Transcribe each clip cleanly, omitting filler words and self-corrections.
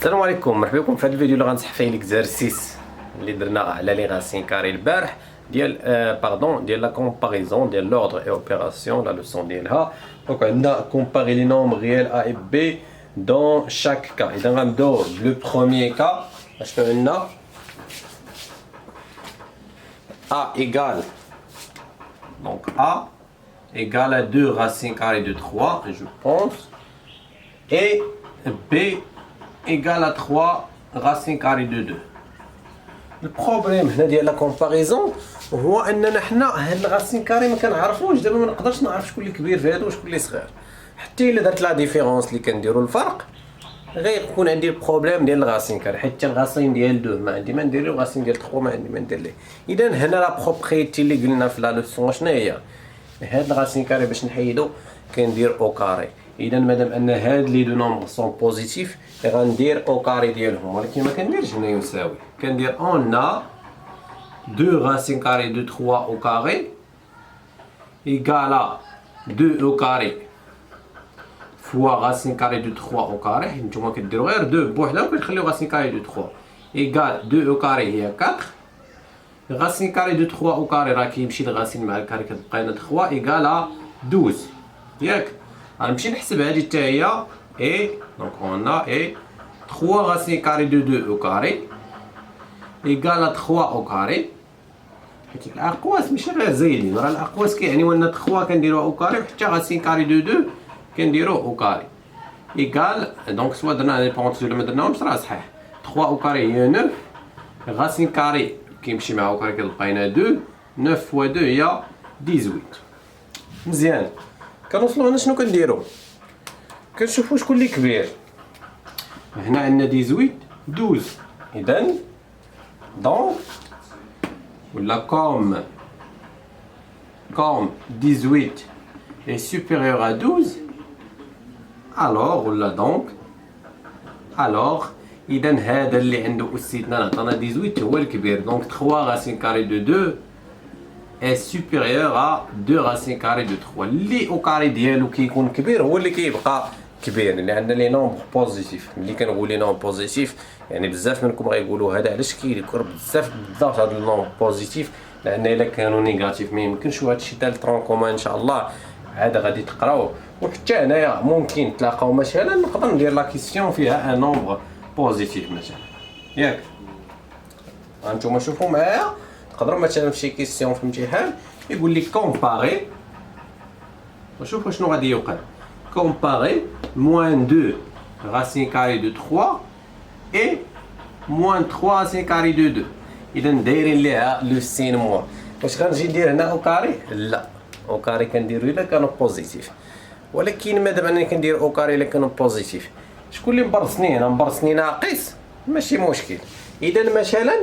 السلام عليكم، مرحبا بكم في هذا الفيديو اللي غنصح فيه ليكزارسيس اللي درنا على لي راسين كاري البارح ديال ديال لا كومباريزون ديال لوردر اي اوبيراسيون. لا لوسون ديالها دونك عندنا كومباري لي نومبر ريال ا اي بي دون شاك كا. اذا غنبداو بلو بروميير كا. اشنو عندنا؟ a égale donc a égale à 2 racines carrées de 3 je pense, et b égale à 3 racines carrées de 2. البروبليم هنا ديال لا كومباريزون هو اننا حنا هاد الراسين كاري ما كنعرفوش. دابا ما نقدرش نعرف شكون اللي كبير في هادو وشكون اللي صغير. حتى الا درت لا ديفيرونس اللي كنديروا الفرق غيكون عندي البروبليم ديال الغاسين كاري، حيت الغاسين ديال 2 ما عندي ما ندير له، غاسين ديال 3 ما عندي ما ندير ليه. اذا هنا لا بروبريتي اللي قلنا في لا لوسون شنو هي؟ هاد الغاسين كاري باش نحيدو كندير او كاري. اذا مادام ان هاد لي دو نومبر سون بوزيتيف غندير او كاري ديالهم، ولكن ما كنديرش هنا يساوي، كندير اون ا 2 racines carrées de 3 au carré égale à 2 au carré fois racine carrée de 3 au carré. نتوما كديروا غير 2 بوحدها وكتخليو racine carrée de 3 égale 2 au carré هي 4. racine carrée de 3 au carré راه كيمشي الغاسين مع الكاري كتبقى لنا 3 égale à 12 ياك. غنمشي نحسب هذه حتى هي اي دونك اون ا اي 3 racine carrée de 2 au carré égale à 3 au carré. حيت الاقواس ماشي غير زايدين، راه الاقواس كيعنيو ان 3 كنديروها او كاري وحتى غاسين كاري دو 2 كنديروه او كاري ايكال. دونك سوا درنا لي بونت ولا ما درناهمش راه صحيح. 3 او كاري هي 9، غاسين كاري كيمشي مع او كاري كتبقى لنا 2، 9 فوا 2 هي 18. مزيان. كنوصلوا هنا شنو كنديروا؟ كنشوفوا شكون اللي كبير. هنا عندنا 18 12. اذا دونك ولا comme 18 est supérieur à 12 alors ولا donc alors اذا هذا اللي عنده اسيتنا عطانا 18 هو الكبير. دونك 3 racines carrées de 2 est supérieur à 2 racines carrées de 3. اللي او كاري ديالو كيكون كبير هو اللي كيبقى كبير. اللي عندنا لي نومبر بوزيتيف. ملي كنقول لي نومبر بوزيتيف يعني بزاف منكم غيقولوا هذا علاش كيذكر بزاف بالضبط هذا النومبر بوزيتيف، لان الا كانوا نيجاتيف ما يمكنش. وهذا الشيء تاع الترون كومان ان شاء الله عاد غادي تقراوه. وحتى هنايا ممكن تلاقاو مثلا نقدر ندير لا كيسيون فيها ان نومبر بوزيتيف مثلا ياك. هانتوما شوفوا معايا تقدروا مثلا في شي كيسيون في الامتحان يقول لك كومباري، وشوفوا شنو غادي يوقع. comparer moins 2 racine carrée de 3 et moins 3 racine carrée de 2. اذا دايرين ليها لو سين موان. واش غنجي ندير هنا او كاري؟ لا، او كاري كنديرو الا كانوا بوزيتيف. ولكن مادام انني كندير او كاري الا كانوا بوزيتيف، شكون اللي مبرسني هنا؟ مبرسني ناقص ماشي مشكل. اذا مثلا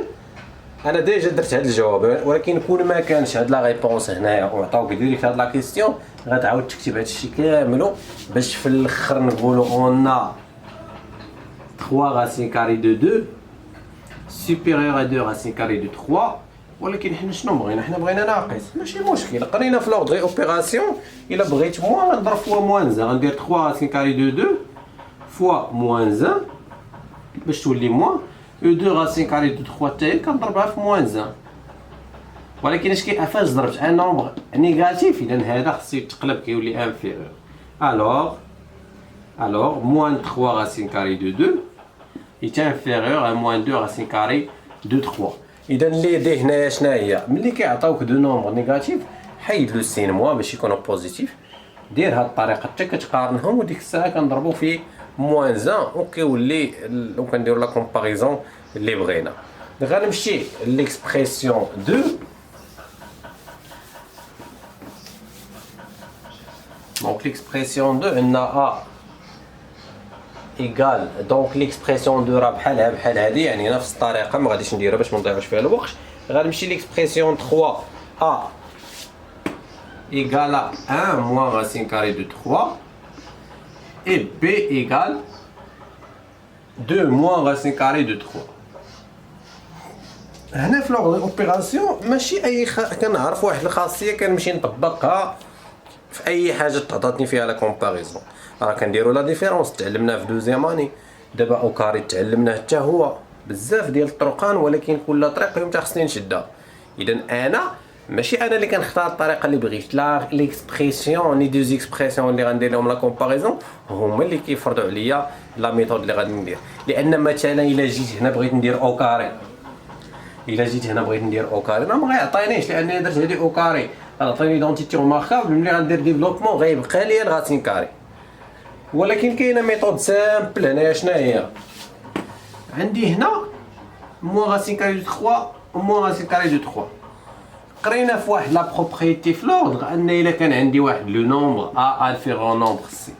انا ديجا درت هذا الجواب، ولكن كون ما كانش هاد لا ريبونس هنايا وعطاوك ديريكت هاد لا كيسيون غتعاود تكتب هاد الشيء كاملو باش في الاخر نقولوا اون 3 racines carrées de 2 supérieur à 2 racines carrées de 3. ولكن حنا شنو بغينا؟ حنا بغينا ناقص ماشي مشكل. قرينا في لوردغي اوبيراسيون الا بغيت موان غنضرب فوا موان 1، غندير 3 racines carrées de 2 فوا موان 1 باش تولي موان، و 2 racines carrées de 3 حتى هي كنضربها في موان 1. ولكن اش فاش ضربت ان نومبر نيجاتيف اذا هذا خصو يتقلب كيولي انفيريور. alors moins 3 racines carrées de 2 est inférieur à moins 2 racines carrées de 3. اذا اللي يديه هنايا شنو هي؟ ملي كيعطيوك دو نومبر نيجاتيف حيد لو سين موان باش يكونوا بوزيتيف، دير هاد الطريقه حتى كتقارنهم، وديك الساعه كنضربوا في موان 1 وكيولي وكنديروا لا كومباريزون اللي بغينا. غنمشي ليكسبرسيون 2. Donc l'expression 2 عندنا a égale donc l'expression 2 راه بحال هذه، يعني نفس الطريقه ما غاديش نديرها باش ما نضيعوش فيها الوقت. غنمشي ليكسبرسيون 3 a égale à 1 moins racine carrée de 3 et b égale 2 moins racine carrée de 3. هنا في لوغ اوبيراسيون ماشي اي كنعرف واحد الخاصيه كنمشي نطبقها في اي حاجه تعطاتني فيها لا كومباريزون. راه كنديروا لا ديفيرونس تعلمناها في دوزيام اني. دابا او كاري تعلمناه حتى هو بزاف ديال الطرقان، ولكن كل طريق فيهم خصني نشدها. اذا انا ماشي انا اللي كنختار الطريقه اللي بغيت، لا ليكسبريسيون ني دوز اكسبريسيون اللي غندير لهم لا كومباريزون هما اللي كيفرضوا عليا لا ميثود اللي غادي ندير. لان مثلا الا جيت هنا بغيت ندير او كاري، راه ما غيعطينيش لانني درت هذه او كاري، غيعطيني ايدونتيتي ريماركابل. ملي غندير ديفلوبمون غيبقى لي الغاسين كاري. ولكن كاينه ميثود سامبل هنايا. شنو هي؟ عندي هنا موان غاسين كاري دو 3 وموان غاسين كاري دو 3. قرينا في واحد لا بروبريتي في لوردغ ان الا كان عندي واحد لو نومبر ا انفيريور نومبر سي،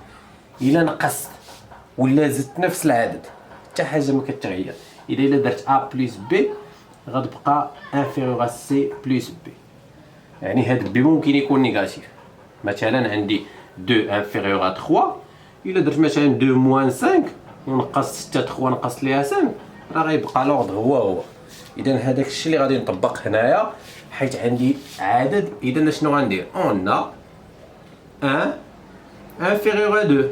الا نقصت ولا زدت نفس العدد حتى حاجه ما كتغير. الا درت ا بلس بي غتبقى انفيريور ا سي بلس بي، يعني هاد بي ممكن يكون نيجاتيف. مثلا عندي 2 انفيريور ا 3، الا درت مثلا 2 موان 5 ونقصت 6 3 نقصت ليها 5 راه غيبقى لوردغ هو. اذا هذاك الشيء اللي غادي نطبق هنايا حيت عندي عدد. اذا شنو غندير؟ اون 1 انفيريور ا 2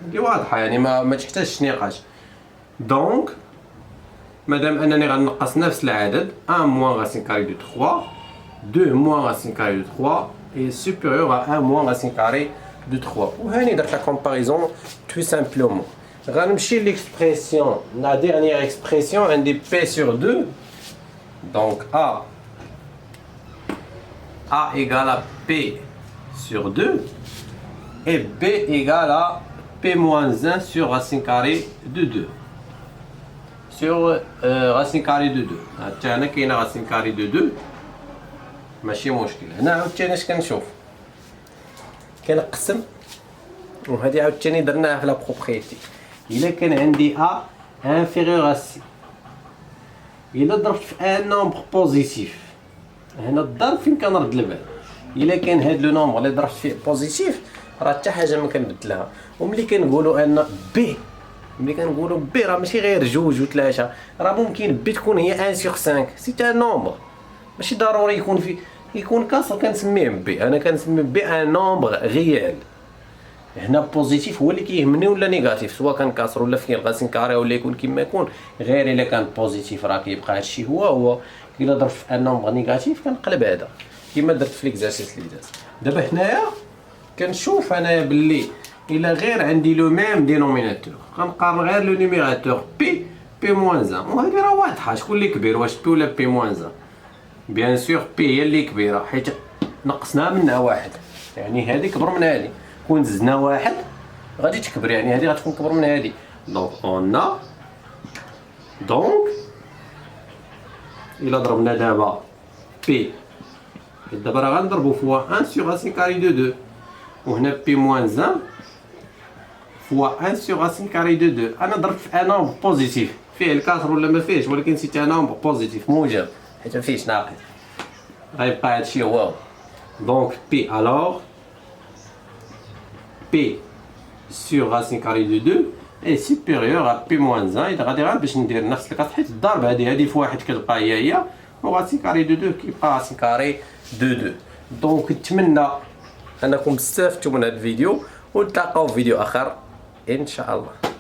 اللي واضحه، يعني ما تحتاجش نقاش. دونك مادام انني غنقص نفس العدد 1 موان غاسين كاري دو 3، 2 موان غاسين كاري دو 3 est supérieur à 1 moins racine carrée de 3. وهاني درت لا كومباريزون tout simplement. غنمشي l'expression, la dernière expression عندي p sur 2. Donc a égale à p sur 2 et b égale à p moins 1 sur racine carrée de 2. Sur racine carrée de 2. حتى هنا كاينه racine carrée de 2 ماشي مشكل. هنا عاوتاني اش كنشوف؟ كنقسم، وهادي عاوتاني درناها في لا بروبريتي. الا كان عندي ا انفيريور ا سي، الا ضربت في ان نومبر بوزيتيف، هنا الضرب فين كنرد البال. الا كان هاد لو نومبر اللي ضربت فيه بوزيتيف راه حتى حاجه ما كنبدلها. وملي كنقولوا ان بي، راه ماشي غير 2 و 3، راه ممكن بي تكون هي 1 sur 5. سي ان نومبر ماشي ضروري يكون كاسر كنسميه بي. انا كنسمي بي ان نومبر ريال. هنا بوزيتيف هو اللي كيهمني ولا نيجاتيف، سواء كان كاسر ولا فيه الغاسين كاري ولا يكون كيما يكون. غير الا كان بوزيتيف راه كيبقى هادشي هو. الا ضربت في ان نومبر نيجاتيف كنقلب هذا كيما درت في ليكزارسيس اللي داز. دابا هنايا كنشوف انايا باللي الا غير عندي لو ميم دينوميناتور غنقارن غير لو نيميراتور بي موان 1. وهذه راه واضحه شكون اللي كبير، واش بي ولا بي موان 1؟ بيان سور بي هي اللي كبيره حيت نقصنا منها واحد، يعني هذه كبر من هذه. كون زدنا واحد غادي تكبر، يعني هذه غتكون كبر من هذه. دونك اون دونك الا ضربنا دابا بي، دابا راه غنضربو فوا 1 sur racine carrée de 2، وهنا بي موان 1 فوا 1 sur racine carrée de 2. انا ضربت في ان نومبر بوزيتيف فيه الكاسر ولا ما فيهش، ولكن سيت ان نومبر بوزيتيف موجب حيت ما فيهش ناقص، غيبقى هادشي هو. دونك بي الوغ بي sur racine carrée de 2 est supérieur à p moins 1. إذا غادي غير باش ندير نفس الكاس حيت الضرب هادي في واحد كتبقى هي و racine carrée de 2 كيبقى racine carrée de 2. دونك نتمنى انكم استفدتوا من هذا الفيديو، ونتلاقاو في فيديو اخر ان شاء الله.